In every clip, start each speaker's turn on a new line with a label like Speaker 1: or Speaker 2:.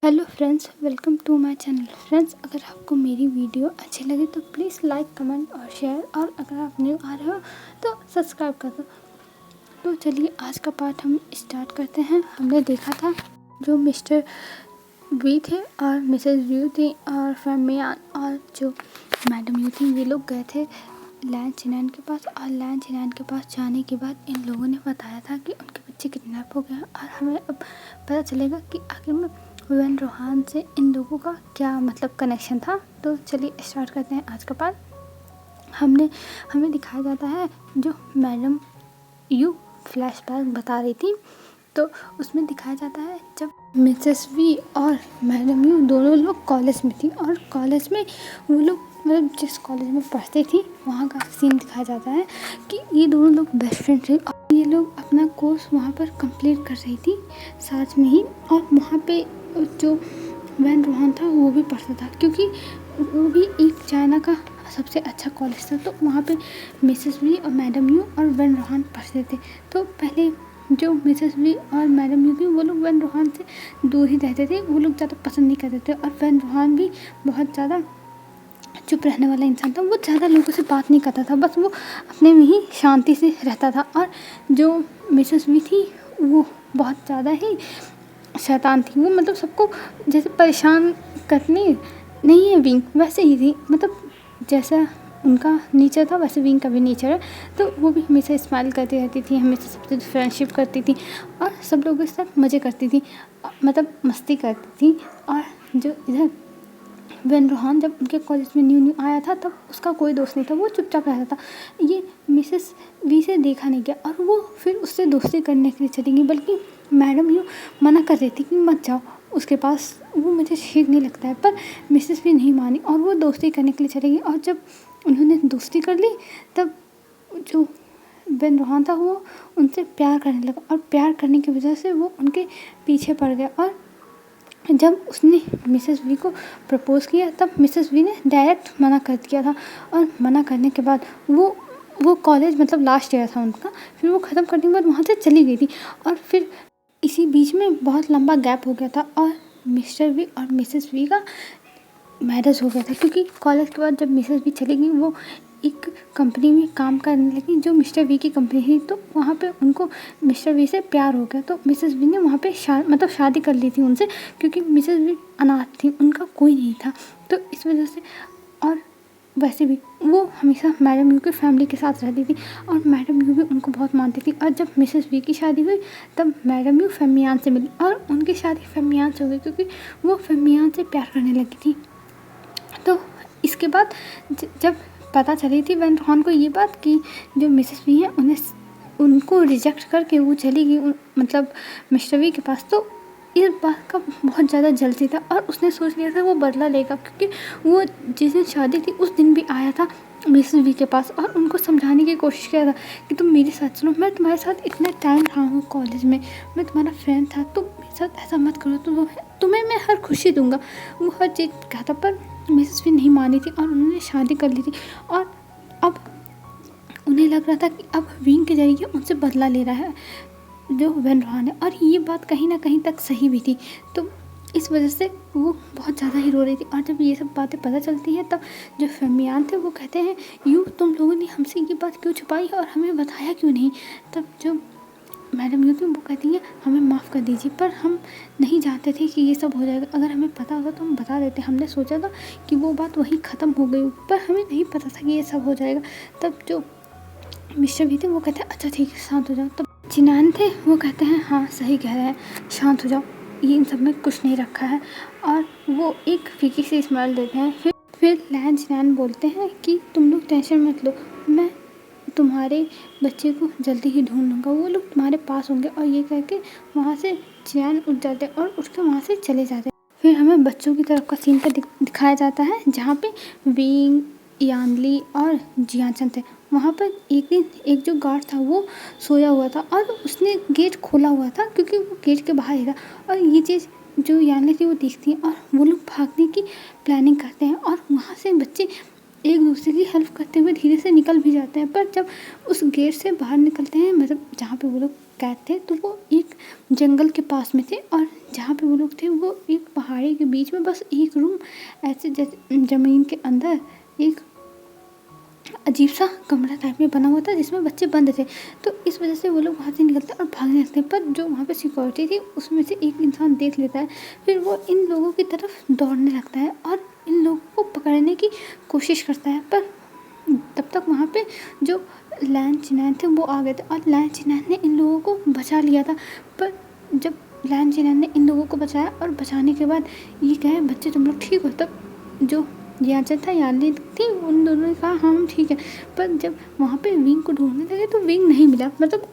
Speaker 1: Hello friends, welcome to my channel. Friends, अगर आपको मेरी वीडियो अच्छी लगे तो प्लीज़ लाइक, कमेंट और शेयर, और अगर आप न्यू आ रहे हो तो सब्सक्राइब कर दो। तो चलिए आज का पार्ट हम स्टार्ट करते हैं। हमने देखा था जो मिस्टर वी थे और मिसेस व्यू थी और फैमियान और जो मैडम यू थी, ये लोग गए थे लैन चिनैन के पास। और लैन चिनैन के पास जाने के बाद इन लोगों ने बताया था कि उनके बच्चे किडनैप हो गए हैं और हमें अब पता चलेगा कि आखिर में वेन रोहान से इन लोगों का क्या मतलब कनेक्शन था। तो चलिए स्टार्ट करते हैं आज का पार्ट। हमें दिखाया जाता है जो मैडम यू फ्लैशबैक बता रही थी, तो उसमें दिखाया जाता है जब मिसेस वी और मैडम यू दोनों लोग कॉलेज में थी और कॉलेज में वो लोग मतलब जिस कॉलेज में पढ़ते थी वहाँ का सीन दिखाया जाता है कि ये दोनों लोग बेस्ट फ्रेंड थे और ये लोग अपना कोर्स वहाँ पर कंप्लीट कर रही थी साथ में ही। और वहाँ पे जो वैन रोहान था वो भी पढ़ता था, क्योंकि वो भी एक चाइना का सबसे अच्छा कॉलेज था। तो वहाँ पे मिसेस वी और मैडम यू और वैन रोहान पढ़ते थे। तो पहले जो मिसेस वी और मैडम यू थी वो लोग वैन रोहान से दूर ही रहते थे, वो लोग ज़्यादा पसंद नहीं करते थे। और वैन रोहान भी बहुत ज़्यादा चुप रहने वाला इंसान था, वो ज़्यादा लोगों से बात नहीं करता था, बस वो अपने में ही शांति से रहता था। और जो मिसेस वी थी वो बहुत ज़्यादा ही शैतान थी, वो मतलब सबको जैसे परेशान करने नहीं है विंग वैसे ही थी, मतलब जैसा उनका नेचर था वैसे विंग का भी नेचर है। तो वो भी हमेशा स्माइल करती रहती थी, हमेशा सबसे फ्रेंडशिप करती थी और सब लोगों के साथ मज़े करती थी, मतलब मस्ती करती थी। और जो इधर वैन रोहान जब उनके कॉलेज में न्यू आया था तब उसका कोई दोस्त नहीं था, वो चुपचाप रहता था। ये मिसेस वी से देखा नहीं गया और वो फिर उससे दोस्ती करने के लिए चली गई, बल्कि मैडम यू मना कर रही थी कि मत जाओ उसके पास, वो मुझे ठीक नहीं लगता है। पर मिसेस वी नहीं मानी और वो दोस्ती करने के लिए चली गई। और जब उन्होंने दोस्ती कर ली तब जो वैन रोहान था वो उनसे प्यार करने लगा और प्यार करने की वजह से वो उनके पीछे पड़ गया। और जब उसने मिसेस वी को प्रपोज़ किया तब मिसेस वी ने डायरेक्ट मना कर दिया था। और मना करने के बाद वो कॉलेज मतलब लास्ट ईयर था उनका, फिर वो ख़त्म करने के बाद वहाँ से चली गई थी। और फिर इसी बीच में बहुत लंबा गैप हो गया था और मिस्टर वी और मिसेस वी का मैरिज हो गया था, क्योंकि कॉलेज के बाद जब मिसेस वी चली गई वो एक कंपनी में काम करने लगी जो मिस्टर वी की कंपनी थी। तो वहाँ पे उनको मिस्टर वी से प्यार हो गया, तो मिसेस वी ने वहाँ पे मतलब शादी कर ली थी उनसे, क्योंकि मिसेस वी अनाथ थी, उनका कोई नहीं था। तो इस वजह से और वैसे भी वो हमेशा मैडम यू की फैमिली के साथ रहती थी और मैडम यू भी उनको बहुत मानती थी। और जब मिसेस वी की शादी हुई तब मैडम यू फैमियान से मिली और उनकी शादी फैमियान से हो गई, क्योंकि वो फैमियान से प्यार करने लगी थी। तो इसके बाद जब पता चली थी वैन रोहान को ये बात कि जो मिसेस वी हैं उनको रिजेक्ट करके वो चली गई मतलब मिस्टर वी के पास, तो इस बात का बहुत ज़्यादा जलती था और उसने सोच लिया था वो बदला लेगा, क्योंकि वो जिस दिन शादी थी उस दिन भी आया था मिसेस वी के पास और उनको समझाने की कोशिश किया था कि तुम मेरे साथ चलो, मैं तुम्हारे साथ इतना टाइम रहा हूँ कॉलेज में, मैं तुम्हारा फ्रेंड था, तुम मेरे साथ ऐसा मत करो, तुम्हें मैं हर खुशी दूंगा। वो हर चीज़ कहा था, पर मिसेस वी नहीं मानी थी और उन्होंने शादी कर ली थी। और अब उन्हें लग रहा था कि अब विंग के जरिए उनसे बदला ले रहा है जो वैन रोहान है, और ये बात कहीं ना कहीं तक सही भी थी। तो इस वजह से वो बहुत ज़्यादा ही रो रही थी। और जब ये सब बातें पता चलती हैं तब जो फैमियान थे वो कहते हैं यू तुम लोगों ने हमसे ये बात क्यों छुपाई और हमें बताया क्यों नहीं। तब जो मैडम यू थी वो कहती है हमें माफ़ कर दीजिए, पर हम नहीं जानते थे कि ये सब हो जाएगा, अगर हमें पता होता तो हम बता देते, हमने सोचा था कि वो बात वहीं ख़त्म हो गई, पर हमें नहीं पता था कि ये सब हो जाएगा। तब जो मिस्टर भी थे वो कहते हैं अच्छा ठीक है शांत हो जाओ। तब चिनान थे वो कहते हैं हाँ सही कह रहे हैं, शांत हो जाओ, ये इन सब में कुछ नहीं रखा है। और वो एक फीकी सी स्माइल देते हैं। फिर लैन चिनान बोलते हैं कि तुम लोग टेंशन मत लो, मैं तुम्हारे बच्चे को जल्दी ही ढूंढ लूँगा, वो लोग तुम्हारे पास होंगे। और ये कह के वहाँ से चिनान उठ जाते हैं और उठ के वहाँ से चले जाते हैं। फिर हमें बच्चों की तरफ का सीन का दिखाया जाता है जहाँ पे विंग, यानली और जियाचन थे। वहाँ पर एक दिन एक जो गार्ड था वो सोया हुआ था और उसने गेट खोला हुआ था, क्योंकि वो गेट के बाहर ही था। और ये चीज़ जो यानली थी वो देखती है और वो लोग भागने की प्लानिंग करते हैं और वहाँ से बच्चे एक दूसरे की हेल्प करते हुए धीरे से निकल भी जाते हैं। पर जब उस गेट से बाहर निकलते हैं, मतलब जहाँ पे वो लोग कैद थे तो वो एक जंगल के पास में थे, और जहाँ पे वो लोग थे वो एक पहाड़ी के बीच में बस एक रूम ऐसे जैसे ज़मीन के अंदर एक अजीब सा कमरा टाइप में बना हुआ था जिसमें बच्चे बंद थे। तो इस वजह से वो लोग वहाँ से निकलते और भागने लगते हैं, पर जो वहाँ पे सिक्योरिटी थी उसमें से एक इंसान देख लेता है, फिर वो इन लोगों की तरफ दौड़ने लगता है और इन लोगों को पकड़ने की कोशिश करता है। पर तब तक वहाँ पे जो लैन चिनैन थे वो आ गए थे और लैन चिनैन ने इन लोगों को बचा लिया था। पर जब लैन चिनैन ने इन लोगों को बचाया और बचाने के बाद ये कहे बच्चे तुम लोग ठीक हो, तब जो याचन था यानी थी उन दोनों ने कहा हाँ हम ठीक है। पर जब वहाँ पे विंग को ढूंढने लगे तो विंग नहीं मिला, मतलब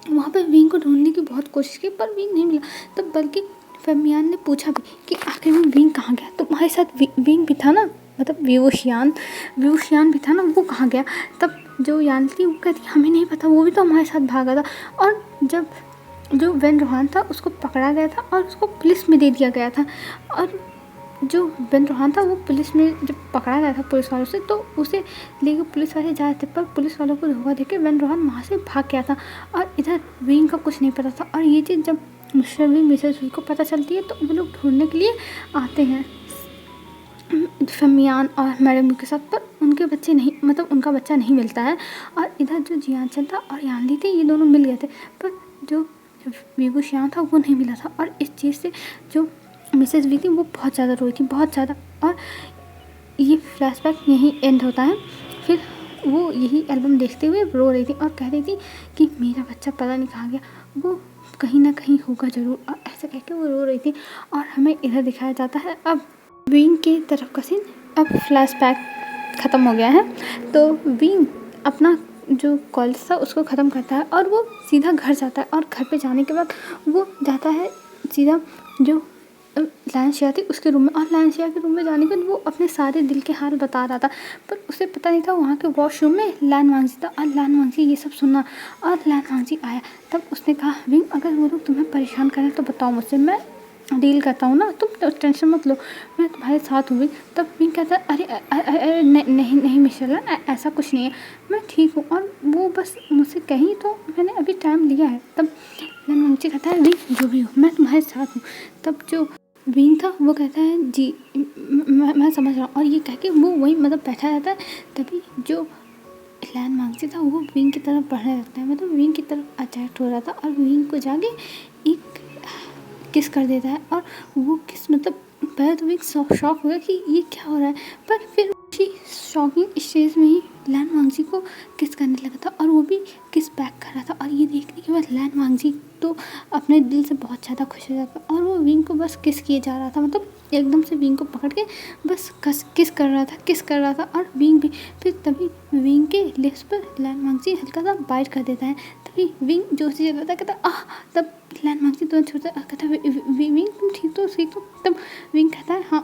Speaker 1: वहाँ पे विंग को ढूंढने की बहुत कोशिश की पर विंग नहीं मिला। तब बल्कि फेमियान ने पूछा भी कि आखिर में विंग कहाँ गया, तुम्हारे साथ विंग भी था ना, मतलब व्यूशियान भी था ना, वो कहाँ गया। तब जो यान थी वो कहती हमें नहीं पता, वो भी तो हमारे साथ भागा था। और जब जो वेन रोहान था उसको पकड़ा गया था और उसको पुलिस में दे दिया गया था, और जो वेन रोहान था वो पुलिस में जब पकड़ा गया था पुलिस वालों से तो उसे लेके पुलिस वाले जा रहे थे, पर पुलिस वालों को धोखा देके वेन रोहान वहाँ से भाग गया था और इधर विंग का कुछ नहीं पता था। और ये चीज़ जब मिस्टर वी मिसेस वी को पता चलती है तो वो लोग ढूंढने के लिए आते हैं फेमियान और मैडम के साथ, पर उनके बच्चे नहीं, मतलब उनका बच्चा नहीं मिलता है। और इधर जो जियानचन था और यानली थे ये दोनों मिल गए थे, पर जो वीवू श्याम था वो नहीं मिला था। और इस चीज़ से जो मिसेस वी थी वो बहुत ज़्यादा रोई थी, बहुत ज़्यादा। और ये फ्लैशबैक यहीं एंड होता है। फिर वो यही एल्बम देखते हुए रो रही थी और कह रही थी कि मेरा बच्चा पता नहीं कहाँ गया, वो कहीं ना कहीं होगा ज़रूर, और ऐसे कह के वो रो रही थी। और हमें इधर दिखाया जाता है अब विंग की तरफ का सीन। अब फ्लैशबैक ख़त्म हो गया है तो विंग अपना जो कॉलेज था उसको ख़त्म करता है और वो सीधा घर जाता है। और घर पे जाने के बाद वो जाता है सीधा जो लायनशिया थी उसके रूम में, और लायनशिया के रूम में जाने के बाद वो अपने सारे दिल के हाल बता रहा था, पर उसे पता नहीं था वहाँ के वॉशरूम में लैन वांगजी था। और लैन वांगजी ये सब सुना और लैन वांगजी आया। तब उसने कहा विंग अगर वो लोग तुम्हें परेशान करें तो बताओ मुझसे, मैं डील करता हूँ ना, तुम टेंशन मत लो, मैं तुम्हारे साथ हूँ। तब विंग कहता है अरे नहीं नहीं मिशेल, ऐसा कुछ नहीं है, मैं ठीक हूँ और वो बस मुझसे कहीं तो मैंने अभी टाइम लिया है। तब लैन वांगजी कहता है विंग जो भी हो मैं तुम्हारे साथ हूँ। तब जो विंग था वो कहता है जी मैं समझ रहा हूँ, और ये कह के वो वही मतलब बैठा रहता है। तभी जो लैन वांगजी था वो विंग की तरफ बढ़ने लगता है, मतलब विंग की तरफ अट्रैक्ट हो रहा था और विंग को जाके एक किस कर देता है। और वो किस मतलब पहले तो विंग शॉक हो गया कि ये क्या हो रहा है, पर फिर उसी शॉकिंग स्टेज में ही लैन वांगजी को किस करने लगा था और वो भी किस बैक कर रहा था। और ये देखने के बाद लैन वांगजी तो अपने दिल से बहुत ज़्यादा खुश हो जाता और वो विंग को बस किस किए जा रहा था, मतलब एकदम से विंग को पकड़ के बस किस कर रहा था। और विंग भी फिर तभी विंग के लिप्स पर लैन वांगजी हल्का सा बाइट कर देता है। तभी विंग जोश से चलता कहता आह, तब लैन वांगजी तुरंत छोड़ता कहता विंग तुम ठीक तो। तब विंग कहता है हाँ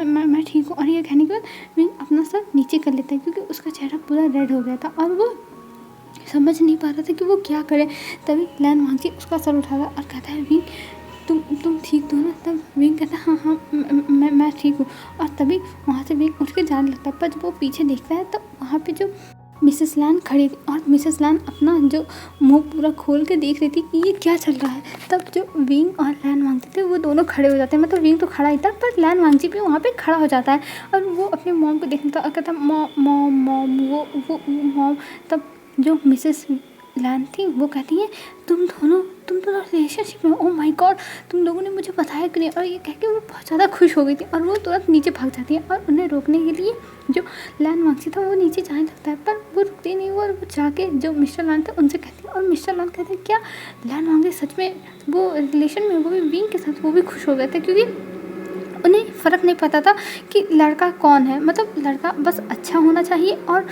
Speaker 1: मैं ठीक हूँ। और ये कहने के बाद विंग अपना सर नीचे कर लेता है क्योंकि उसका चेहरा पूरा रेड हो गया था और वो समझ नहीं पा रहा था कि वो क्या करे। तभी लैन वांगजी उसका सर उठाता और कहता है विंग तुम ठीक हो ना। तब विंग कहता है हाँ मैं ठीक हूँ। और तभी वहाँ से विंग उठ के जाने लगता है, पर जब वो पीछे देखता है तब वहाँ पे जो मिसेस लैन खड़ी थी और मिसेस लैन अपना जो मुंह पूरा खोल के देख रही थी कि ये क्या चल रहा है। तब जो विंग और लैन वांगजी थे वो दोनों खड़े हो जाते हैं, मतलब विंग तो खड़ा ही था पर लैन वांगजी भी वहाँ पे खड़ा हो जाता है और वो अपने मॉम को देखता और कहता मॉम। तब जो मिसेस लैन थी वो कहती है तुम दोनों रिलेशनशिप में, ओह माय गॉड तुम लोगों ने मुझे बताया क्यों नहीं। और ये कह के वो बहुत ज़्यादा खुश हो गई थी और वो तुरंत नीचे भाग जाती है और उन्हें रोकने के लिए जो लैन वांगजी था वो नीचे जाने लगता है, पर वो रुकती नहीं। वो जाके जो मिस्टर लैन थे उनसे कहती है और मिस्टर लैन कहते हैं क्या लैन वांगजी सच में वो रिलेशन में, वो भी विंग के साथ, वो भी खुश हो गए थे क्योंकि उन्हें फ़र्क नहीं पता था कि लड़का कौन है, मतलब लड़का बस अच्छा होना चाहिए और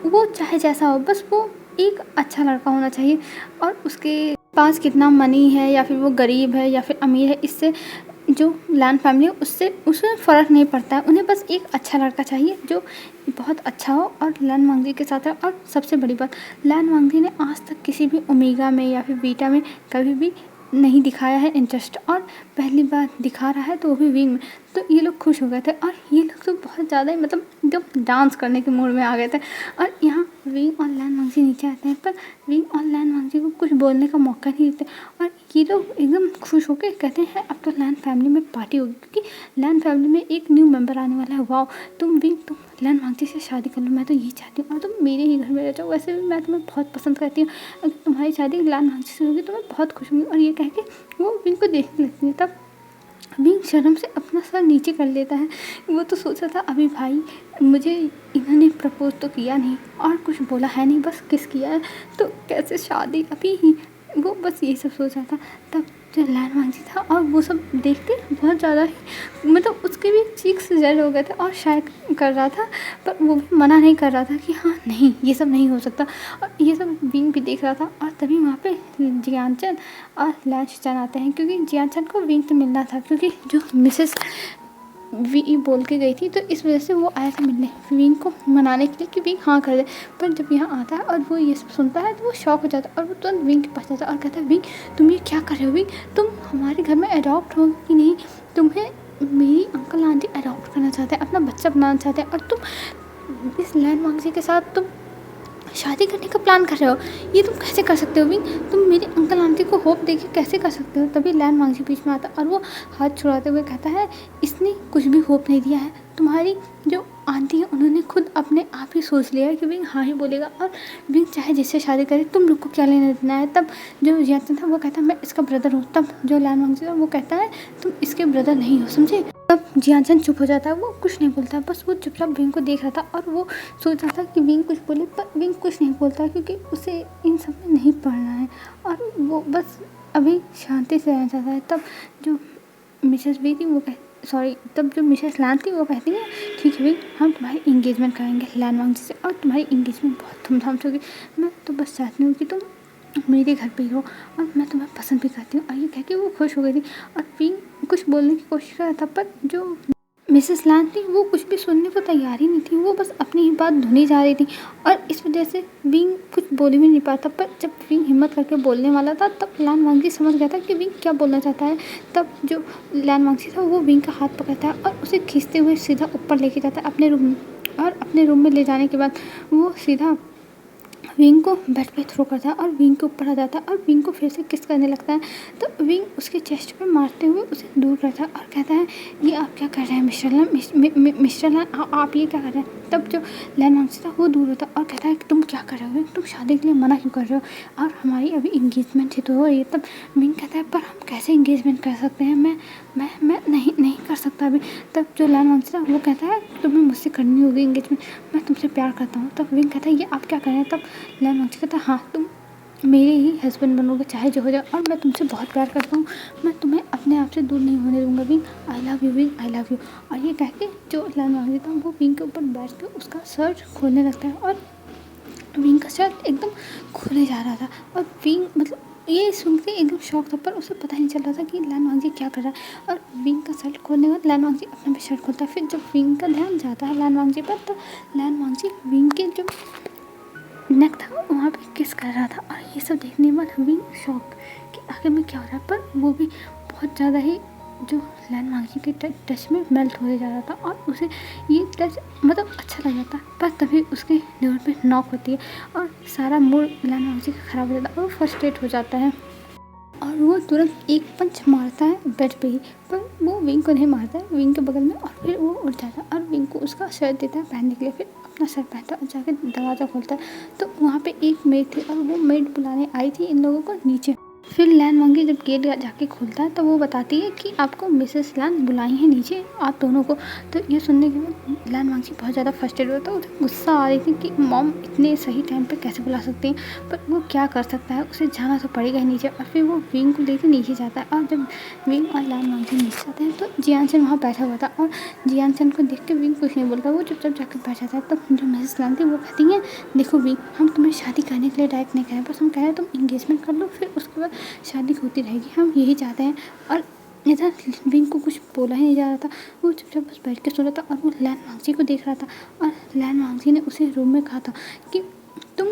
Speaker 1: वो चाहे जैसा हो, बस वो एक अच्छा लड़का होना चाहिए। और उसके पास कितना मनी है या फिर वो गरीब है या फिर अमीर है, इससे जो लैन फैमिली है उससे फ़र्क नहीं पड़ता है। उन्हें बस एक अच्छा लड़का चाहिए जो बहुत अच्छा हो और लैन वांगजी के साथ है। और सबसे बड़ी बात, लैन वांगजी ने आज तक किसी भी ओमेगा में या फिर बीटा में कभी भी नहीं दिखाया है इंटरेस्ट, और पहली बार दिखा रहा है तो वो भी विंग में। तो ये लोग खुश हो गए थे और ये लोग तो बहुत ज़्यादा ही मतलब एकदम डांस करने के मूड में आ गए थे। और यहाँ विंग और लैन वांगजी नीचे आते हैं, पर विंग और लैन वांगजी को कुछ बोलने का मौका नहीं देते और ये लोग एकदम खुश होकर कहते हैं अब तो लैन फैमिली में पार्टी होगी, क्योंकि लैन फैमिली में एक न्यू मेंबर आने वाला है। वाओ, तुम विंग तुम लैन वांगजी से शादी कर लो, मैं तो यही चाहती हूँ और तुम मेरे ही घर में रह जाओ। वैसे भी मैं तुम्हें बहुत पसंद करती हूँ, अगर तुम्हारी शादी लैन वांगजी से होगी तो मैं बहुत खुश होंगी। और ये कह के वो विंग को देखने लगती है। तब विंग शर्म से अपना सर नीचे कर लेता है। वो तो सोचा था अभी भाई मुझे इन्होंने प्रपोज तो किया नहीं और कुछ बोला है नहीं, बस किस किया है, तो कैसे शादी अभी ही, वो बस यही सब सोचा था। तब जो लैन वांगजी था और वो सब देखते बहुत ज़्यादा ही मतलब उसके भी चीक्स रेड हो गए थे और शायद कर रहा था, पर वो भी मना नहीं कर रहा था कि हाँ नहीं ये सब नहीं हो सकता। और ये सब विंग भी देख रहा था और तभी वहाँ पे जियानचन और लैंशचान आते हैं, क्योंकि जियानचन को विंग से मिलना था, क्योंकि जो मिसेस वी बोल के गई थी तो इस वजह से वो आया था मिलने विंग को मनाने के लिए कि विंग हाँ कर दे। पर जब यहाँ आता है और वो ये सब सुनता है तो वो शॉक हो जाता है और वो तुरंत विंग के पास जाता है और कहता है विंग तुम ये क्या कर रहे हो, विंग तुम हमारे घर में अडॉप्ट हो कि नहीं, तुम्हें मेरी अंकल आंटी अडॉप्ट करना चाहते हैं, अपना बच्चा बनाना चाहते हैं और तुम इस लैन वांगजी के साथ तुम शादी करने का प्लान कर रहे हो, ये तुम कैसे कर सकते हो विंग, तुम मेरे अंकल आंटी को होप देके कैसे कर सकते हो। तभी लैन वांगजी बीच में आता और वो हाथ छुड़ाते हुए कहता है इसने कुछ भी होप नहीं दिया है, तुम्हारी जो आंटी है उन्होंने खुद अपने आप ही सोच लिया है कि विंग हाँ ही बोलेगा और विंग चाहे जिससे शादी करे तुम लोग को क्या लेना देना है। तब जो जियानचन था वो कहता है मैं इसका ब्रदर हूँ। तब जो लैन वांगजी था वो कहता है तुम इसके ब्रदर नहीं हो, समझे। तब जियानचन चुप हो जाता है, वो कुछ नहीं बोलता, बस वो चुपचाप विंग को देख रहा था और वो सोच रहा था कि विंग कुछ बोले, पर विंग कुछ नहीं बोलता क्योंकि उसे इन सब में नहीं पढ़ना है और वो बस अभी शांति से रहना चाहता है। तब जो मिसेस वी थी वो तब जो मिसेस लैन थी वो कहती है ठीक है विंग हम तुम्हारी इंगेजमेंट कराएंगे लैन वांगजी से और तुम्हारी इंगेजमेंट बहुत धूमधाम से होगी, मैं तो बस चाहती हूँ कि तुम मेरे घर पे ही हो और मैं तुम्हें पसंद भी करती हूँ। और ये कह के वो खुश हो गई थी और विंग कुछ बोलने की कोशिश कर रहा था, पर जो मिसेस लैन थी वो कुछ भी सुनने को तैयार ही नहीं थी, वो बस अपनी ही बात धुनी जा रही थी और इस वजह से विंग कुछ बोल भी नहीं पाता। पर जब विंग हिम्मत करके बोलने वाला था तब लैन वांगजी समझ गया था कि विंग क्या बोलना चाहता है। तब जो लैन वांगजी था वो विंग का हाथ पकड़ता है और उसे खींचते हुए सीधा ऊपर लेके जाता है अपने रूम में और अपने रूम में ले जाने के बाद वो सीधा विंग को बेड पे थ्रो करता है और विंग के ऊपर आ जाता है और विंग को फिर से किस करने लगता है। तो विंग उसके चेस्ट पे मारते हुए उसे दूर करता है और कहता है ये आप क्या कर रहे हैं मिस्टर लैन, मिस्टर लैन आप ये क्या कर रहे हैं। तब जो लैन वांगजी था वो दूर होता है और कहता है कि तुम क्या कर रहे हो विंग, तुम शादी के लिए मना क्यों कर रहे हो और हमारी अभी इंगेजमेंट ही तो हो रही है। तब विंग कहता है पर हम कैसे इंगेजमेंट कर सकते हैं, मैं नहीं कर सकता अभी। तब जो लैन वांगजी था वो कहता है तुम्हें मुझसे करनी होगी इंगेजमेंट, मैं तुमसे प्यार करता हूँ। तब विंग कहता है ये आप क्या कर रहे हैं। तब लैन वांगजी कहता है हाँ तुम मेरे ही हस्बैंड बनोगे चाहे जो हो जाए और मैं तुमसे बहुत प्यार करता हूँ, मैं तुम्हें अपने आप से दूर नहीं होने दूंगा wing, I love you wing, I love you. और ये कह के जो लैन वांगजी था वो विंग के ऊपर बैठ के उसका शर्ट खोलने लगता है और विंग का शर्ट एकदम खोले जा रहा था और विंग मतलब ये सुन के एकदम शौक था, पर उसे पता नहीं चल रहा था कि लैन वांगजी क्या कर रहा है। और विंग का शर्ट खोलने के बाद लैन वांगजी अपना भी शर्ट खोलता है। फिर जब विंग का ध्यान जाता है लैन वांगजी पर तो लैन वांगजी विंग के जो नेक था वहाँ पे किस कर रहा था और ये सब देखने के बाद विंग शॉक कि आखिर में क्या हो रहा है। पर वो भी बहुत ज़्यादा ही जो लैन वांगजी के टच में मेल्ट होने जा रहा था और उसे ये टच मतलब अच्छा लग जाता। पर तभी उसके लिवर पे नॉक होती है और सारा मूड लैन वांगजी का ख़राब हो जाता है और वो फ्रस्ट्रेट हो जाता है और वो तुरंत एक पंच मारता है बेड पे ही, पर वो विंग को नहीं मारता है, विंग के बगल में, और फिर वो उठ जाता है और विंग को उसका शर्ट देता है पहनने के लिए। फिर अपना शर्ट पहनता है और जाके दरवाज़ा खोलता है तो वहाँ पे एक मेड थी और वो मेड बुलाने आई थी इन लोगों को नीचे। फिर लैन वांगजी जब गेट जाके खोलता है तो वो बताती है कि आपको मिसेस लैन बुलाई है नीचे आप दोनों को। तो ये सुनने के बाद लैन वांगजी बहुत ज़्यादा फ्रस्ट्रेट हुआ था, उसे गुस्सा आ रही थी कि मॉम इतने सही टाइम पे कैसे बुला सकती हैं, पर वो क्या कर सकता है, उसे जाना तो पड़ेगा ही नीचे। और फिर वो विंग को लेकर नीचे जाता है और जब विंग और लैन वांगजी नीचे जाते हैं तो जियानचन वहाँ बैठा हुआ था और जियानचन को देख के विंग कुछ नहीं बोलता, वो चुपचाप जाकर बैठ जाता है। तब जो मिसेस लैन थी वो कहती हैं देखो विंग हम तुम्हें शादी करने के लिए डायरेक्ट नहीं कह रहे, बस हम कह रहे हैं तुम इंगेजमेंट कर लो फिर उसके बाद शादी होती रहेगी, हम यही चाहते हैं। और इधर विंग को कुछ बोला ही नहीं जा रहा था, वो चुपचाप बस बैठ के सो रहा था और वो लैन वांगजी को देख रहा था और लैन वांगजी ने उसे रूम में कहा था कि तुम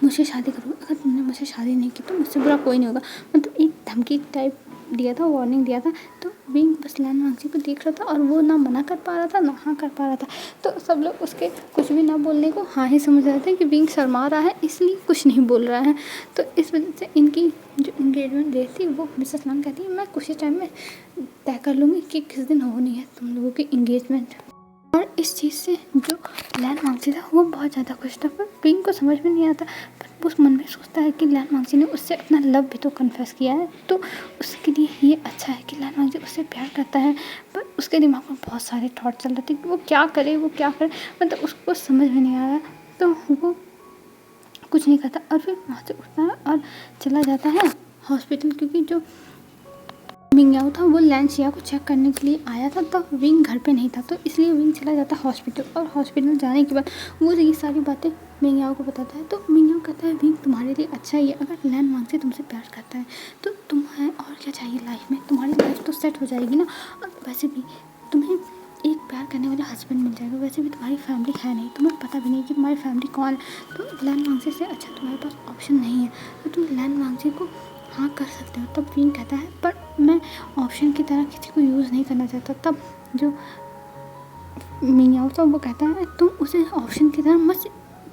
Speaker 1: मुझसे शादी करो, अगर तुमने मुझसे शादी नहीं की तो मुझसे बुरा कोई नहीं होगा, मतलब एक धमकी टाइप दिया था, वार्निंग दिया था। तो विंग बस लैन वांगची को देख रहा था और वो ना मना कर पा रहा था ना हाँ कर पा रहा था। तो सब लोग उसके कुछ भी ना बोलने को हाँ ही समझ रहे थे कि विंग शर्मा रहा है इसलिए कुछ नहीं बोल रहा है। तो इस वजह से इनकी जो एंगेजमेंट डेट थी वो मिसेस लंग कहती है मैं कुछ ही टाइम में तय कर लूँगी कि किस दिन होनी है तुम लोगों की एंगेजमेंट। और इस चीज़ से जो लैन वांगची था वो बहुत ज़्यादा खुश था, पर विंग को समझ में नहीं आता। पर वो उस मन में सोचता है कि लैन वांगची ने उससे अपना लव भी तो कन्फेस किया है, तो उसके लिए ये अच्छा है कि लैन वांगची उससे प्यार करता है। पर उसके दिमाग में बहुत सारे थॉट चल रहे थे कि वो क्या करे, मतलब उसको समझ में नहीं आ रहा। तो वो कुछ नहीं करता और फिर वहाँ से उठता है और चला जाता है हॉस्पिटल, क्योंकि जो विंग याओ था वो लैन शिया को चेक करने के लिए आया था। तब विंग घर पे नहीं था, तो इसलिए विंग चला जाता है हॉस्पिटल। और हॉस्पिटल जाने के बाद वो ये सारी बातें मिंग याओ को बताता है। तो मिंग याओ कहता है विंग तुम्हारे लिए अच्छा ही है, अगर लैन वांग से तुमसे प्यार करता है तो तुम्हें और क्या चाहिए लाइफ में, तुम्हारी लाइफ तो सेट हो जाएगी ना। और वैसे भी तुम्हें एक प्यार करने वाला हस्बैंड मिल जाएगा, वैसे भी तुम्हारी फैमिली है नहीं, तुम्हें पता भी नहीं कि तुम्हारी फैमिली कौन है। तो लैन वांगसे से अच्छा तुम्हारे पास ऑप्शन नहीं है, तो तुम लैन वांगसे को हाँ कर सकते हो। तब विंग कहता है पर मैं ऑप्शन की तरह किसी को यूज़ नहीं करना चाहता। तब जो मिंग याओ था वो कहता है तुम उसे ऑप्शन की तरह मत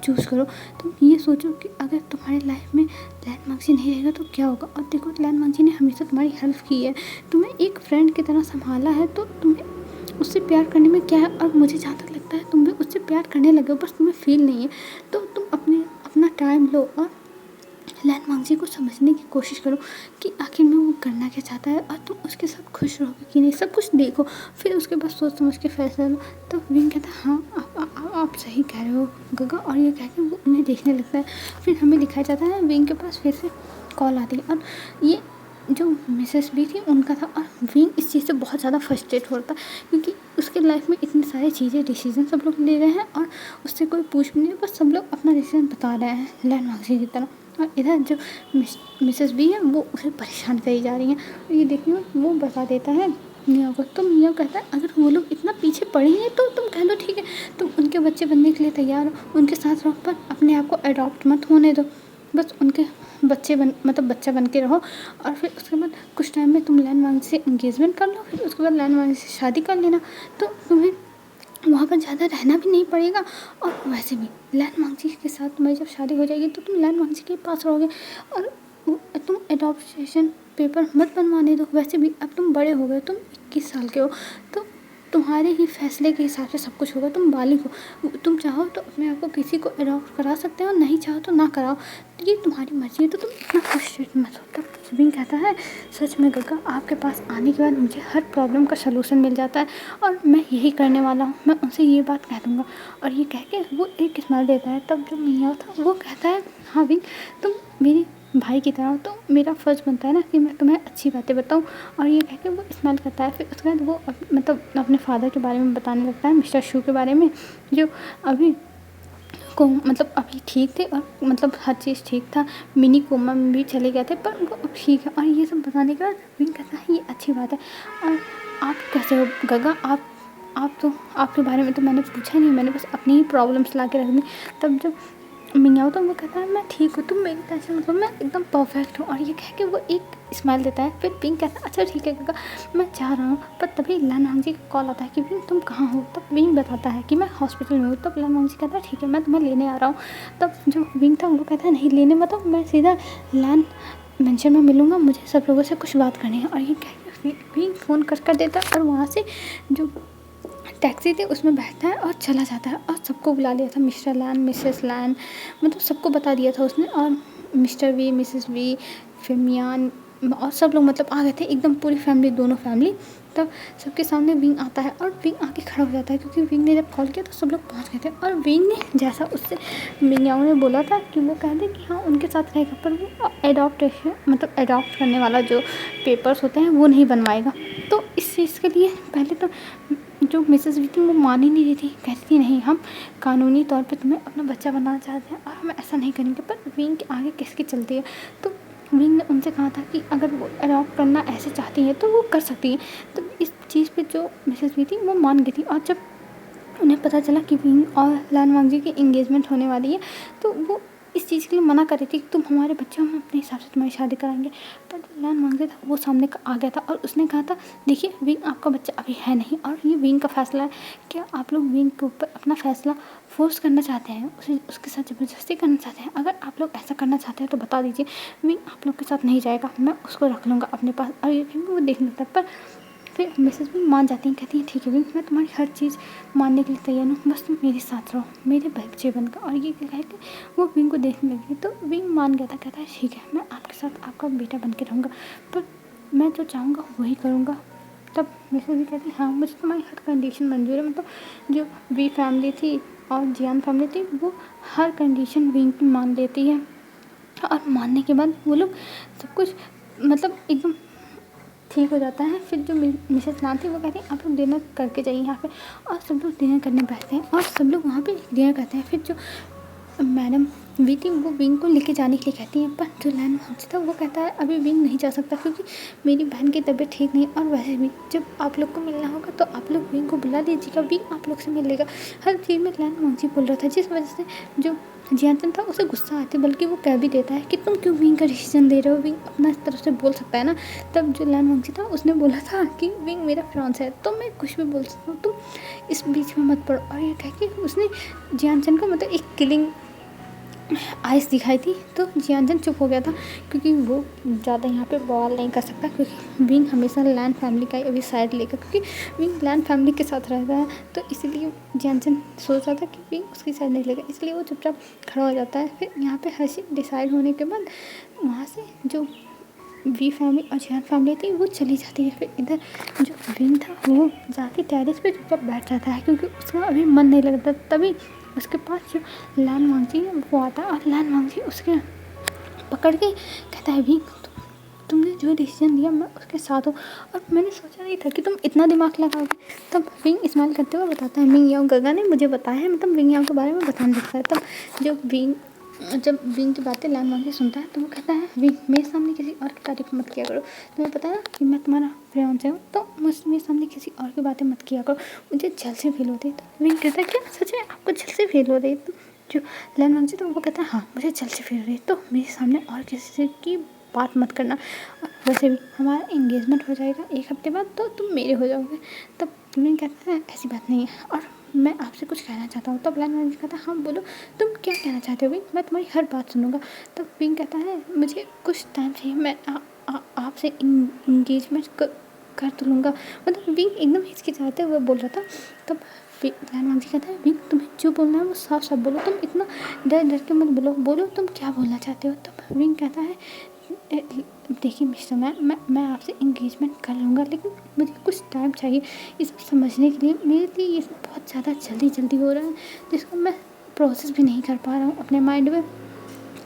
Speaker 1: चूज़ करो, तुम ये सोचो कि अगर तुम्हारी लाइफ में लैन वांगची नहीं रहेगा तो क्या होगा। और देखो लैन वांगची ने हमेशा तुम्हारी हेल्प की है, तुम्हें एक फ्रेंड की तरह संभाला है, तो तुम्हें उससे प्यार करने में क्या है। और मुझे जहाँ तक लगता है तुम भी उससे प्यार करने लगे हो, बस तुम्हें फील नहीं है। तो तुम अपना टाइम लो और लैन वांगची को समझने की कोशिश करो कि आखिर में वो करना क्या चाहता है, और तुम उसके साथ खुश रहोगे कि नहीं, सब कुछ देखो, फिर उसके बाद सोच समझ के फैसला लो। तो विंग कहता है हाँ आप सही कह रहे हो गगा, और ये कह के वो उन्हें देखने लगता है। फिर हमें दिखाया जाता है विंग के पास फिर से कॉल आती है, और ये जो मिसेस बी थी उनका था। और विंग इस चीज़ से बहुत ज़्यादा फ्रस्ट्रेट होता है, क्योंकि उसके लाइफ में इतनी सारी चीज़ें डिसीजन सब लोग ले रहे हैं और उससे कोई पूछ भी नहीं, बस सब लोग अपना डिसीजन बता रहे हैं लैन वांगची की तरह। और इधर जो मिसेस बी है वो उसे परेशान करी जा रही हैं। और ये देखिए वो बता देता है मियाँ को। तो मियाँ कहता है अगर वो लोग इतना पीछे पड़े हैं तो तुम कह दो ठीक है, तुम उनके बच्चे बनने के लिए तैयार हो, उनके साथ रहो, पर अपने आप को अडॉप्ट मत होने दो, बस उनके बच्चा बन के रहो। और फिर उसके बाद कुछ टाइम में तुम लैन वांग से एंगेजमेंट कर लो, फिर उसके बाद लैन वांग से शादी कर लेना, तो तुम्हें वहाँ पर ज़्यादा रहना भी नहीं पड़ेगा। और वैसे भी लैन वांगची के साथ तुम्हारी जब शादी हो जाएगी तो तुम लैन वांगची के पास रहोगे, और तुम एडॉप्शन पेपर मत बनवाने दो, वैसे भी अब तुम बड़े हो गए, तुम 21 साल के हो, तो तुम्हारे ही फैसले के हिसाब से सब कुछ होगा, तुम बालिग हो, तुम चाहो तो अपने आप को किसी को एडॉप्ट करा सकते हो, नहीं चाहो तो ना कराओ, तो ये तुम्हारी मर्जी है, तो तुम इतना फ्रस्ट्रेट मत हो। तब विंग कहता है सच में गग्गा आपके पास आने के बाद मुझे हर प्रॉब्लम का सलूशन मिल जाता है, और मैं यही करने वाला हूँ, मैं उनसे ये बात कह दूँगा। और ये कह के वो एक स्माइल देता है। तब जो मियाँ था वो कहता है हाँ विंग तुम मेरी भाई की तरह हो, तो मेरा फ़र्ज़ बनता है ना कि मैं तुम्हें अच्छी बातें बताऊं। और ये कह के वो स्माइल करता है। फिर उसके बाद वो अपने फादर के बारे में बताने लगता है, मिस्टर शू के बारे में, जो अभी अभी ठीक थे, और हर चीज़ ठीक था, मिनी कोमा में भी चले गए थे, पर वो अब ठीक है। और ये सब बताने के बाद विंग कहता है ये अच्छी बात है। और आप कैसे हो गगा, आपके बारे में तो मैंने पूछा नहीं, मैंने बस अपनी ही प्रॉब्लम्स ला के रख दी। तब जब मियाँ तो वो कहता है मैं ठीक हूँ, तुम मेरी टेंशन मत लो, मैं एकदम परफेक्ट हूँ। और ये कह के वो एक स्माइल देता है। फिर विंग कहता है अच्छा ठीक है गगा मैं जा रहा हूँ। पर तभी लैन वांगची का कॉल आता है कि विंग तुम कहाँ हो। तब विंग बताता है कि मैं हॉस्पिटल में हूँ। तब लैन वांगची कहता है ठीक है मैं तुम्हें लेने आ रहा हूँ। तब जो विंग था वो कहता है नहीं लेने मत आओ, मैं सीधा लैन मेंशन में मिलूँगा, मुझे सब लोगों से कुछ बात करनी है। और ये कह के विंग फ़ोन कर देता है, और वहाँ से जो टैक्सी थी उसमें बैठता है और चला जाता है। और सबको बुला लिया था, मिस्टर लैन, मिसेस लैन, सबको बता दिया था उसने। और मिस्टर वी, मिसेस वी, फेमियान और सब लोग आ गए थे, एकदम पूरी फैमिली, दोनों फैमिली। तब सबके सामने विंग आता है, और विंग आके खड़ा हो जाता है, क्योंकि विंग ने जब कॉल किया तो सब लोग पहुंच गए थे। और विंग ने जैसा उससे मियाओ ने बोला था कि वो कह दे कि हाँ उनके साथ रहेगा, पर वो एडॉप्ट करने वाला जो पेपर्स होते हैं वो नहीं बनवाएगा। तो इस चीज़ के लिए पहले तो जो मिसेस वी थी वो मान ही नहीं रही थी, कहती थी नहीं हम कानूनी तौर पे तुम्हें अपना बच्चा बनाना चाहते हैं और हम ऐसा नहीं करेंगे। पर विंग के आगे किसकी चलती है। तो विंग ने उनसे कहा था कि अगर वो अडॉप्ट करना ऐसे चाहती हैं तो वो कर सकती हैं। तो इस चीज़ पे जो मिसेस वी थी वो मान गई थी। और जब उन्हें पता चला कि विंग और लैन वांगजी की इंगेजमेंट होने वाली है तो वो इस चीज़ के लिए मना कर रही थी कि तुम हमारे बच्चे हो, हम अपने हिसाब से तुम्हारी शादी कराएंगे। पर लैन मांगते था वो सामने आ गया था और उसने कहा था देखिए विंग आपका बच्चा अभी है नहीं और ये विंग का फैसला है। क्या आप लोग विंग के ऊपर अपना फैसला फोर्स करना चाहते हैं, उसे उसके साथ ज़बरदस्ती करना चाहते हैं? अगर आप लोग ऐसा करना चाहते हैं तो बता दीजिए, विंग आप लोग के साथ नहीं जाएगा, मैं उसको रख लूँगा अपने पास और ये भी वो देख लेता है। पर फिर मिसेस भी मान जाती हैं, कहती हैं ठीक है विंग, मैं तुम्हारी हर चीज़ मानने के लिए तैयार हूँ, बस तुम मेरे साथ रहो, मेरे बच्चे बनकर। और ये कह के वो विंग को देखने लगी तो विंग मान गया था, कहता है ठीक है मैं आपके साथ आपका बेटा बन के रहूँगा, पर मैं जो चाहूँगा वही करूँगा। तब मिसेस भी कहती हाँ मुझे तुम्हारी हर कंडीशन मंजूर है। मतलब जो वी फैमिली थी और जियान फैमिली थी वो हर कंडीशन विंग की मान लेती है और मानने के बाद वो लोग सब कुछ मतलब एकदम ठीक हो जाता है। फिर जो मिसेस लान थी वो कहती है आप लोग डिनर करके जाइए यहाँ पे, और सब लोग डिनर करने बैठते हैं और सब लोग वहाँ पे डिनर करते हैं। फिर जो मैडम वी थी वो विंग को लेके जाने के लिए कहती हैं, पर जो लैन मांगती था वो कहता है अभी विंग नहीं जा सकता क्योंकि मेरी बहन की तबीयत ठीक नहीं, और वैसे भी जब आप लोग को मिलना होगा तो आप लोग विंग को बुला लीजिएगा, विंग आप लोग से मिल लेगा। हर चीज़ में लैन मांगती बोल रहा था, जिस वजह से जो जियांतन था उसे गुस्सा आती, बल्कि वो कह भी देता है कि तुम क्यों विंग का डिसीजन दे रहे हो, विंग अपना इस तरफ से बोल सकता है ना। तब जो लैन मांगती था उसने बोला था कि विंग मेरा फ्रांस है तो मैं कुछ भी बोल सकता हूँ, तुम इस बीच में मत पड़ो। और ये कह के उसने जियांचन को मतलब एक किलिंग आइस दिखाई थी। तो जियांचन चुप हो गया था क्योंकि वो ज़्यादा यहाँ पे बवाल नहीं कर सकता, क्योंकि विंग हमेशा लैन फैमिली का ही अभी साइड लेकर, क्योंकि विंग लैन फैमिली के साथ रहता है तो इसलिए जियांचन सोच रहा था कि विंग उसकी साइड नहीं लेगा, इसलिए वो चुपचाप खड़ा हो जाता है। फिर यहाँ पे हर चीज़ डिसाइड होने के बाद वहाँ से जो वी फैमिली और जियान फैमिली थी वो चली जाती है। फिर इधर जो विंग था वो जाके टेरेस पे चुपचाप बैठ जाता है क्योंकि उसका अभी मन नहीं लगता। तभी उसके पास जो लैन मांगजी है वो आता है और लैन मांगजी उसके पकड़ के कहता है विंग तुमने जो डिसीजन लिया मैं उसके साथ हूँ और मैंने सोचा नहीं था कि तुम इतना दिमाग लगाओगे। तब विंग इस्तेमाल करते हुए बताता है मिंग याओ गगा ने मुझे बताया है, मतलब मिंग याओ के बारे में बताने लगता है। तब जब विंग की बातें लैन मांगजी सुनता है तो वो कहता है विंग मेरे सामने किसी और की तारीफ मत किया करो, तुम्हें पता है ना कि मैं तुम्हारा फियांसे हूँ, तो मेरे सामने किसी और की बातें मत किया करो, मुझे जलसी फील होती है। तो विंग कहता है क्या सच में आपको जलसी फील हो रही है? तो जो लैन मांगजी तो वो कहता है हाँ मुझे जलसी फील हो रही है, तो मेरे सामने और किसी की बात मत करना, और वैसे भी हमारा एंगेजमेंट हो जाएगा एक हफ्ते बाद तो तुम मेरे हो जाओगे। तब विंग कहता है ऐसी बात नहीं है और मैं आपसे कुछ कहना चाहता हूँ। तब लैन मांगजी कहता है हाँ बोलो तुम क्या कहना चाहते हो विंग, मैं तुम्हारी हर बात सुनूंगा। तब विंग कहता है मुझे कुछ टाइम चाहिए, मैं आपसे इंगेजमेंट कर तो लूँगा। मतलब विंग एकदम हिचकिचाते हुए बोल रहा था। तब लैन मांगजी कहता है विंग तुम्हें जो बोलना है वो साफ साफ बोलो, तुम इतना डर डर के मत बोलो तुम क्या बोलना चाहते हो। तब विंग कहता है देखिए मिस्टर मैं आपसे इंगेजमेंट कर लूँगा, लेकिन मुझे कुछ टाइम चाहिए ये सब समझने के लिए, मेरे लिए ये सब बहुत ज़्यादा जल्दी हो रहा है जिसको मैं प्रोसेस भी नहीं कर पा रहा हूँ अपने माइंड में।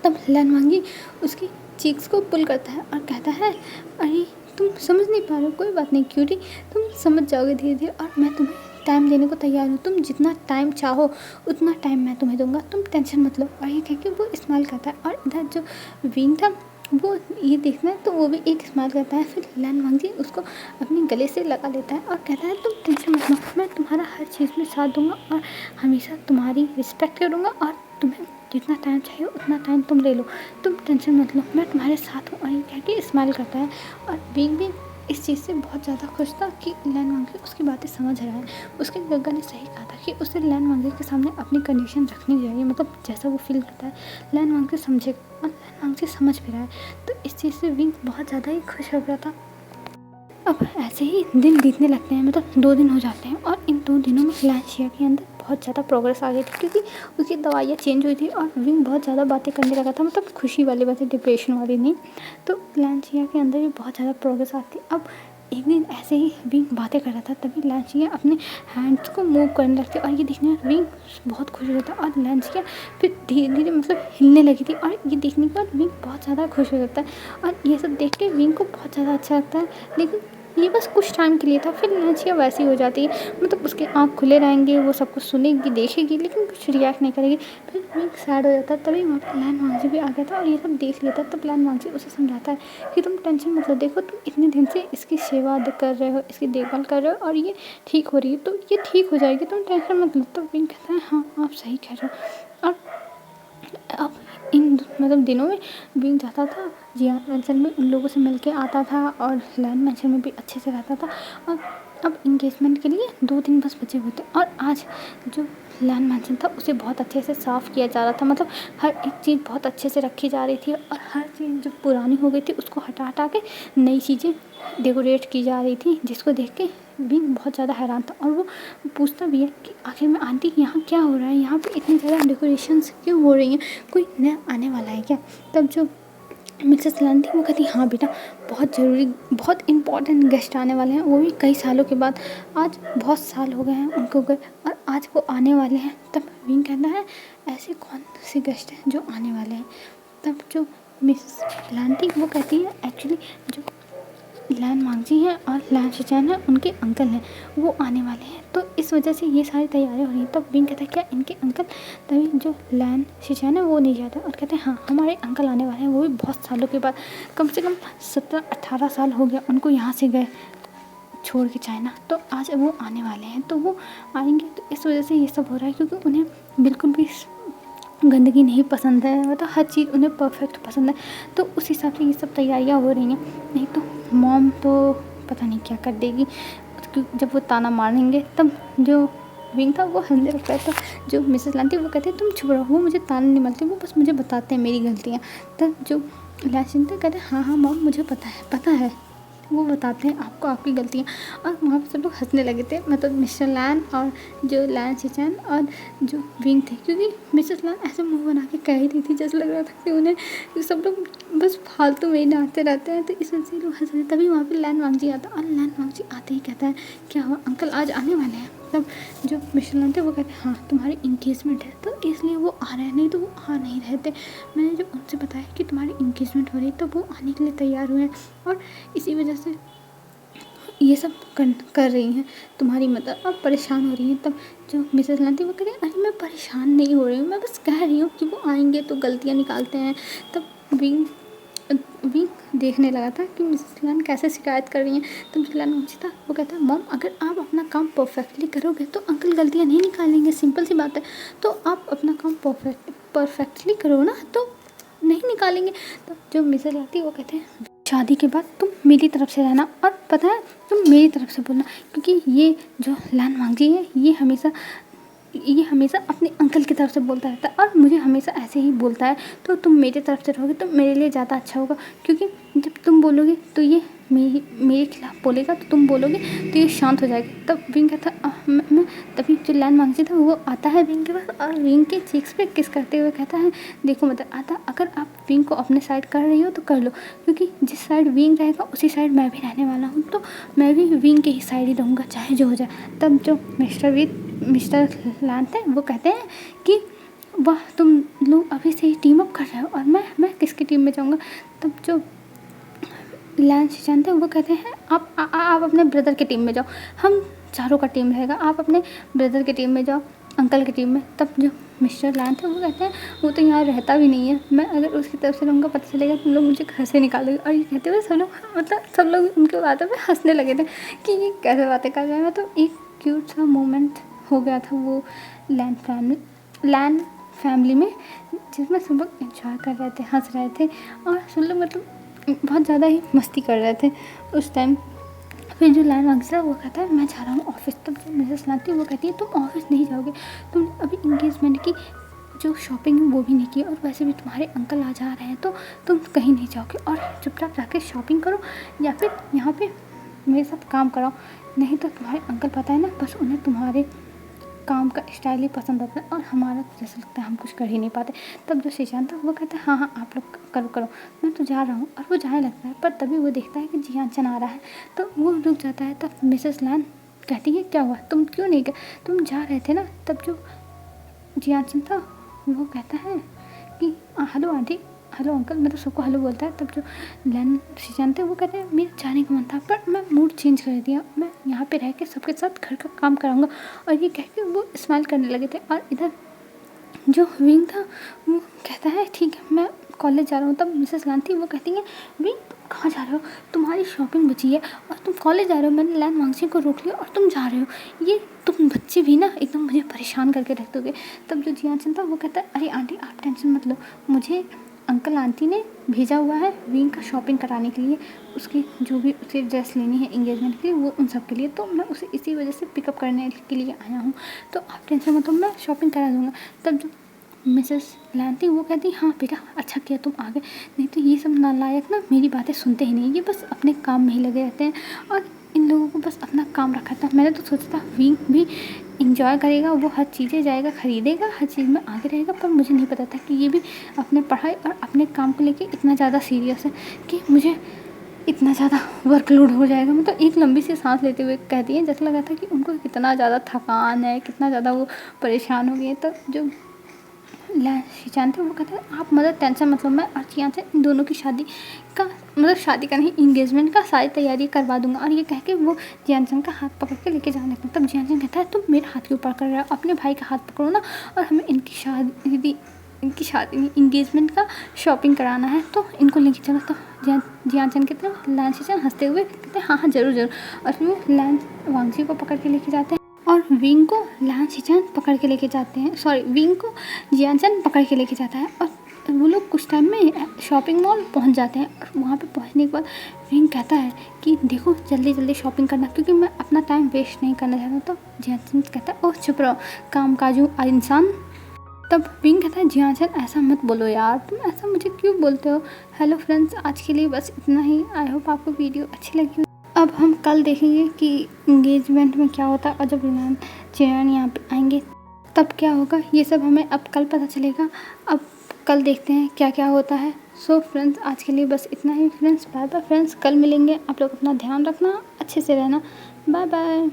Speaker 1: तब लैन मांगजी उसकी चीक्स को पुल करता है और कहता है अरे तुम समझ नहीं पा रहे हो, कोई बात नहीं क्यूटी, तुम समझ जाओगे धीरे धीरे और मैं तुम्हें टाइम देने को तैयार हूँ, तुम जितना टाइम चाहो उतना टाइम मैं तुम्हें दूंगा, तुम टेंशन मत लो। और ये कह के वो इस्तेमाल करता है और इधर जो विंग था वो ये देखना है तो वो भी एक इस्तेमाल करता है। फिर लैन मांगजी उसको अपने गले से लगा लेता है और कहता है तुम टेंशन मत लो, मैं तुम्हारा हर चीज़ में साथ दूंगा और हमेशा तुम्हारी रिस्पेक्ट करूँगा और तुम्हें जितना टाइम चाहिए उतना टाइम तुम ले लो, तुम टेंशन मत लो, मैं तुम्हारे साथ हूँ। और ये कह के इस्तेमाल करता है और विंग भी इस चीज़ से बहुत ज़्यादा खुश था कि लैन मांगजी उसकी बातें समझ रहा है। उसके गग्गा ने सही कहा था कि उसे लैन मांगजी के सामने अपनी कंडीशन रखनी चाहिए, मतलब जैसा वो फील करता है लैन मांगजी समझेगा और लैन मांगजी समझ भी रहा है। तो इस चीज़ से विंग बहुत ज़्यादा ही खुश हो गया था। अब ऐसे ही दिन बीतने लगते हैं, मतलब 2 दिन हो जाते हैं और इन 2 दिनों में लांशिया के अंदर बहुत ज़्यादा प्रोग्रेस आ गई थी क्योंकि उसकी दवाइयाँ चेंज हुई थी और विंग बहुत ज़्यादा बातें करने लगा था, मतलब खुशी वाली बातें, डिप्रेशन वाली नहीं। तो लांशिया के अंदर भी बहुत ज़्यादा प्रोग्रेस आती। अब एक दिन ऐसे ही विंग बातें कर रहा था तभी लांशिया अपने हैंड्स को मूव करने लगती और ये देखने में विंग बहुत खुश हो जाता और लांशिया फिर धीरे धीरे मतलब हिलने लगी थी और ये देखने के बाद विंग बहुत ज़्यादा खुश हो जाता है और ये सब देख के विंग को बहुत ज़्यादा अच्छा लगता है। लेकिन ये बस कुछ टाइम के लिए था, फिर लांशिया वैसी हो जाती है, मतलब उसके आँख खुले रहेंगे, वो सब कुछ सुनेगी देखेगी लेकिन कुछ रिएक्ट नहीं करेगी। फिर विंग सैड हो जाता है, तभी वहाँ पर लैन मांगजी भी आ गया था और ये सब देख लेता है। तब लैन मांगजी उसे समझाता है कि तुम टेंशन मत लो, देखो तुम इतने दिन से इसकी सेवा कर रहे हो, इसकी देखभाल कर रहे हो और ये ठीक हो रही है तो ये ठीक हो जाएगी, तुम टेंशन मत लो। तो विंग कहता है हाँ आप सही कह रहे हो। और अब इन मतलब दिनों में विंग जाता था जियान मैंशन में, उन लोगों से मिल के आता था और लैन मैंशन में भी अच्छे से रहता था। और अब इंगेजमेंट के लिए 2 दिन बस बचे हुए थे और आज जो लैन मैंशन था उसे बहुत अच्छे से साफ़ किया जा रहा था। मतलब हर एक चीज़ बहुत अच्छे से रखी जा रही थी और हर चीज़ जो पुरानी हो गई थी उसको हटा हटा के नई चीज़ें डेकोरेट की जा रही थी, जिसको देख के विंग बहुत ज़्यादा हैरान था। और वो पूछता भी है कि आखिर में आंटी यहाँ क्या हो रहा है, यहाँ पे इतनी ज़्यादा डेकोरेशंस क्यों हो रही हैं, कोई नया आने वाला है क्या। तब जो मिसेस लैन थी वो कहती हाँ बेटा, बहुत ज़रूरी बहुत इम्पॉर्टेंट गेस्ट आने वाले हैं, वो भी कई सालों के बाद। आज बहुत साल हो गए हैं उनको गए और आज वो आने वाले हैं। तब विंग कहता है ऐसे कौन से गेस्ट हैं जो आने वाले हैं। तब जो मिसेस लैन थी वो कहती है एक्चुअली जो लैन मांगजी हैं और लैन शिचैन हैं उनके अंकल हैं, वो आने वाले हैं, तो इस वजह से ये सारी तैयारियां हो रही हैं। तब विंग कहता है क्या इनके अंकल। तभी जो लैन शिचैन है वो नहीं जाता और कहते हैं हाँ हमारे अंकल आने वाले हैं, वो भी बहुत सालों के बाद, कम से कम 17-18 साल हो गया उनको यहाँ से गए छोड़ के चाइना, तो आज वो आने वाले हैं, तो वो आएंगे। तो इस वजह से ये सब हो रहा है क्योंकि उन्हें बिल्कुल भी गंदगी नहीं पसंद है, मतलब हर चीज़ उन्हें परफेक्ट पसंद है। तो उस हिसाब से ये सब तैयारियां हो रही हैं। नहीं तो मॉम तो पता नहीं क्या कर देगी, क्योंकि जब वो ताना मारेंगे तब जो विंग था वो हंसने लगता है। तो जो मिसेस लैन थी वो कहते हैं तुम चुप रहो, वो मुझे ताना नहीं मारते, वो बस मुझे बताते हैं मेरी गलतियाँ। तब जो लैन थे कहते हैं हाँ हाँ मॉम मुझे पता है, वो बताते हैं आपको आपकी गलतियाँ। और वहाँ पर सब लोग हंसने लगे थे, मतलब मिस्टर लैन और जो लैन शिचैन और जो विंग थे, क्योंकि मिसेस लैन ऐसे मुंह बना के कह ही रही थी जैसे लग रहा था कि उन्हें सब लोग बस फालतू में ही डांटते रहते हैं, तो इस वजह से लोग हंस रहे। तभी वहाँ पर लैन वांगजी आता और लैन वांगजी आते ही कहता है क्या हुआ अंकल आज आने वाले हैं। तब जो मिस्टर लैन थे वो कहते हैं हाँ तुम्हारी इंगेजमेंट है तो इसलिए वो आ रहे हैं, नहीं तो वो आ नहीं रहते। मैंने जब उनसे बताया कि तुम्हारी इंगेजमेंट हो रही है तो वो आने के लिए तैयार हुए हैं और इसी वजह से ये सब कर रही हैं तुम्हारी मदर, अब परेशान हो रही हैं। तब जो मिसेस लैन थी वो कह रही अरे मैं परेशान नहीं हो रही हूँ, मैं बस कह रही हूँ कि वो आएंगे तो गलतियाँ निकालते हैं। तब विंग देखने लगा था कि मिसेस लैन कैसे शिकायत कर रही हैं। तो मिसेस लैन मुझे था वो कहता है मॉम अगर आप अपना काम परफेक्टली करोगे तो अंकल गलतियाँ नहीं निकालेंगे, सिंपल सी बात है। तो आप अपना काम परफेक्टली करो ना तो नहीं निकालेंगे। तो जो मिसेस लैन थी वो कहते हैं शादी के बाद तुम मेरी तरफ से रहना और पता है तुम मेरी तरफ से बोलना, क्योंकि ये जो लैन वांगजी है ये हमेशा अपने अंकल की तरफ से बोलता रहता है और मुझे हमेशा ऐसे ही बोलता है। तो तुम मेरी तरफ से रहोगे तो मेरे लिए ज़्यादा अच्छा होगा, क्योंकि जब तुम बोलोगे तो ये मेरे खिलाफ बोलेगा, तो तुम बोलोगे तो ये शांत हो जाएगा। तब विंग कहता मैं तभी जो लैन वांगजी था वो आता है विंग के पास और विंग के चीक्स पे किस करते हुए कहता है देखो मदर आता अगर आप विंग को अपने साइड कर रही हो तो कर लो, क्योंकि जिस साइड विंग रहेगा उसी साइड मैं भी रहने वाला हूँ, तो मैं भी विंग के ही साइड ही रहूँगा चाहे जो हो जाए। तब जो मिस्टर लैन थे वो कहते हैं कि वाह तुम लोग अभी से ही टीम अप कर रहे हो और मैं किसकी टीम में जाऊँगा। तब जो लैन शिचैन थे वो कहते हैं आप अपने ब्रदर की टीम में जाओ, हम चारों का टीम रहेगा, आप अपने ब्रदर की टीम में जाओ अंकल की टीम में। तब जो मिस्टर लैन थे वो कहते हैं वो तो यहाँ रहता भी नहीं है, मैं अगर उसकी तरफ से रहूँगा पता चलेगा तुम लोग मुझे घर से निकाल दोगे। और ये कहते हुए सब लोग उनके बातों पे हंसने लगे थे कि ये कैसे बातें कर रहे हैं। मतलब एक क्यूट सा मोमेंट हो गया था वो लैन फैमिली में, जिसमें सब लोग एंजॉय कर रहे थे, हंस रहे थे और सब लोग मतलब बहुत ज़्यादा ही मस्ती कर रहे थे उस टाइम। फिर जो लैन वांगजी वो कहता है मैं जा रहा हूँ ऑफिस। तब जो मिसेस लैन थी वो कहती है तुम ऑफिस नहीं जाओगे, तुम अभी इंगेजमेंट की जो शॉपिंग है वो भी नहीं की और वैसे भी तुम्हारे अंकल आ जा रहे हैं तो तुम कहीं नहीं जाओगे और चुपचाप जाके शॉपिंग करो या फिर यहाँ पे मेरे साथ काम कराओ। नहीं तो तुम्हारे अंकल पता है ना बस उन्हें तुम्हारे काम का स्टाइल ही पसंद आता है और हमारा तो जैसा लगता है हम कुछ कर ही नहीं पाते। तब जो शिचैन था वो कहता है हाँ आप लोग करो मैं तो जा रहा हूँ, और वो जाने लगता है। पर तभी वो देखता है कि जियान आ रहा है तो वो रुक जाता है। तब मिसेस लैन कहती है क्या हुआ तुम क्यों नहीं गए, तुम जा रहे थे ना। तब जो जियान था वो कहता है कि हेलो आंटी हेलो अंकल, मतलब सबको हेलो बोलता है। तब जो लैन शिचैन थे वो कहते हैं मेरा जाने का मन था पर मैं मूड चेंज कर दिया, मैं यहाँ पे रह के सबके साथ घर का काम कराऊंगा। और ये कह के वो स्माइल करने लगे थे। और इधर जो विंग था वो कहता है ठीक है मैं कॉलेज जा रहा हूँ तब मिसेस लांती वो कहती हैं विंग तुम कहाँ जा रहे हो, तुम्हारी शॉपिंग बची है और तुम कॉलेज जा रहे हो, मैंने लैन वांगची को रोक लिया और तुम जा रहे हो, ये तुम बच्चे भी ना एकदम मुझे परेशान करके रख दोगे। तब जो जियाचन था वो कहता है अरे आंटी आप टेंशन मत लो, मुझे अंकल आंटी ने भेजा हुआ है विंग का शॉपिंग कराने के लिए, उसकी जो भी उसे ड्रेस लेनी है एंगेजमेंट के लिए वो उन सब के लिए, तो मैं उसे इसी वजह से पिकअप करने के लिए आया हूँ, तो आप टेंशन मत लो मैं शॉपिंग करा दूँगा। तब जो मिसेस लांती वो कहती हाँ बेटा अच्छा किया तुम आ गए, नहीं तो ये सब नालायक ना मेरी बातें सुनते ही नहीं, ये बस अपने काम में ही लगे रहते हैं और इन लोगों को बस अपना काम रखा था। मैंने तो सोचा था विंग भी इंजॉय करेगा, वो हर चीज़ें जाएगा खरीदेगा, हर चीज़ में आगे रहेगा, पर मुझे नहीं पता था कि ये भी अपने पढ़ाई और अपने काम को लेके इतना ज़्यादा सीरियस है कि मुझे इतना ज़्यादा वर्कलोड हो जाएगा। मतलब एक लंबी सी सांस लेते हुए कहती हैं, जैसा लगा था कि उनको कितना ज़्यादा थकान है, कितना ज़्यादा वो परेशान हो गई है। तो जो शिचान थे वो कहते हैं आप मतलब टेंशन मतलब मैं और चियान से इन दोनों की शादी का मतलब शादी का नहीं एंगेजमेंट का सारी तैयारी करवा दूंगा, और ये कह के वो जियानचन का हाथ पकड़ के लेके जाने लगता। तब जियानचन कहता है तुम मेरे हाथ के ऊपर कर रहे हो, अपने भाई का हाथ पकड़ो ना, और हमें इनकी शादी इंगेजमेंट का शॉपिंग कराना है तो इनको लेके चलो। तो जियानचन की तरफ लैन शिचान हंसते हुए कहते हैं हाँ ज़रूर ज़रूर, और फिर वो लैन वांगजी को पकड़ के लेके जाते हैं और विंग को लैन शिचान पकड़ के लेके जाते हैं, सॉरी विंग को जियानचन पकड़ के लेके जाता है और वो लोग कुछ टाइम में शॉपिंग मॉल पहुंच जाते हैं। और वहाँ पे पहुंचने के बाद विंग कहता है कि देखो जल्दी जल्दी शॉपिंग करना क्योंकि मैं अपना टाइम वेस्ट नहीं करना चाहता। तो जियानचन कहता है ओह चुप रहो काम काजू इंसान। तब विंग कहता है जियानचन ऐसा मत बोलो यार, तुम ऐसा मुझे क्यों बोलते हो। हेलो फ्रेंड्स आज के लिए बस इतना ही, आई होप आपको वीडियो अच्छी लगी। अब हम कल देखेंगे कि इंगेजमेंट में क्या होता है और जब रिलान चेयन यहाँ पे आएंगे तब क्या होगा, ये सब हमें अब कल पता चलेगा। अब कल देखते हैं क्या क्या होता है। सो फ्रेंड्स आज के लिए बस इतना ही फ्रेंड्स, बाय बाय फ्रेंड्स, कल मिलेंगे। आप लोग अपना ध्यान रखना, अच्छे से रहना, बाय बाय।